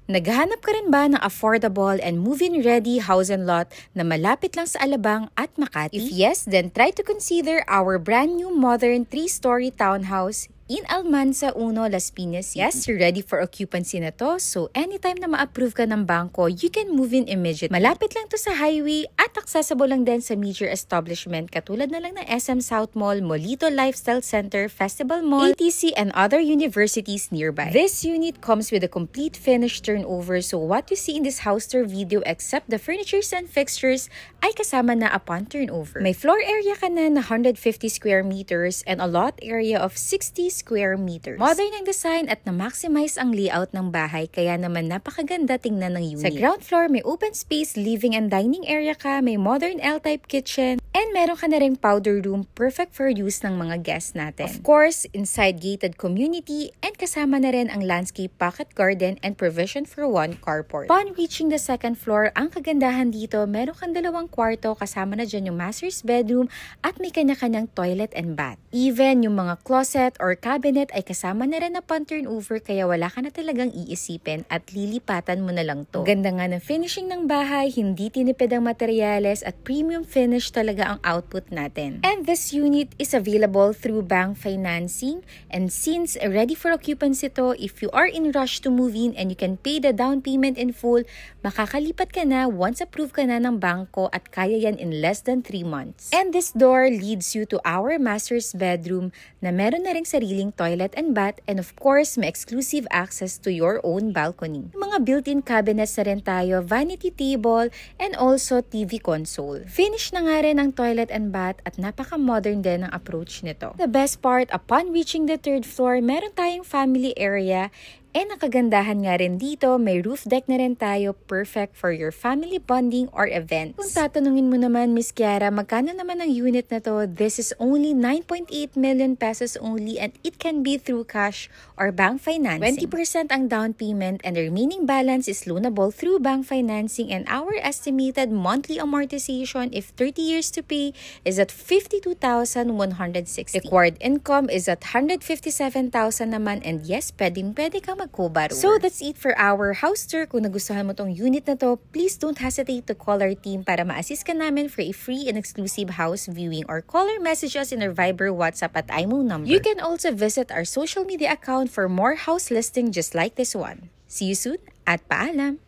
Naghahanap ka rin ba ng affordable and move-in ready house and lot na malapit lang sa Alabang at Makati? If yes, then try to consider our brand new modern 3-story townhouse in Almanza 1, Las Piñas. Yes, you're ready for occupancy na to. So, anytime na ma-approve ka ng bangko, you can move in immediately. Malapit lang to sa highway at accessible lang din sa major establishment katulad na lang ng SM South Mall, Molito Lifestyle Center, Festival Mall, ATC, and other universities nearby. This unit comes with a complete finished turnover. So, what you see in this house tour video except the furnitures and fixtures ay kasama na upon turnover. May floor area ka na 150 square meters and a lot area of 60 square meters. Modern ang design at na-maximize ang layout ng bahay kaya naman napakaganda tingnan ng unit. Sa ground floor, may open space, living and dining area ka, may modern L-type kitchen, and meron ka na ring powder room perfect for use ng mga guests natin. Of course, inside gated community and kasama na rin ang landscape pocket garden and provision for one carport. Upon reaching the second floor, ang kagandahan dito, meron kang 2 kwarto kasama na dyan yung master's bedroom at may kanya-kanyang toilet and bath. Even yung mga closet or cabinet ay kasama na rin na upon turnover kaya wala ka na talagang iisipin at lilipatan mo na lang to. Ganda nga ng finishing ng bahay, hindi tinipid ang materyales at premium finish talaga ang output natin. And this unit is available through bank financing, and since ready for occupancy to, if you are in rush to move in and you can pay the down payment in full, makakalipat ka na once approved ka na ng bangko at kaya yan in less than 3 months. And this door leads you to our master's bedroom na meron na ring sariling toilet and bath, and of course, may exclusive access to your own balcony. Mga built-in cabinets na rin tayo, vanity table, and also TV console. Finish na nga rin ang toilet and bath at napaka-modern din ang approach nito. The best part, upon reaching the 3rd floor, meron tayong family area. And ang kagandahan nga rin dito, may roof deck na rin tayo, perfect for your family bonding or events. Kung tatanungin mo naman, Miss Kiara, magkano naman ang unit na to? This is only 9.8 million pesos only and it can be through cash or bank financing. 20% ang down payment and the remaining balance is loanable through bank financing, and our estimated monthly amortization if 30 years to pay is at 52,160. Required income is at 157,000 naman, and yes, pwede ka mag-co-borrower. So that's it for our house tour. Kung nagustuhan mo tong unit na to, please don't hesitate to call our team para ma-assist ka namin for a free and exclusive house viewing, or call or message us in our Viber, WhatsApp at IMO number. You can also visit our social media account for more house listing just like this one. See you soon at paalam!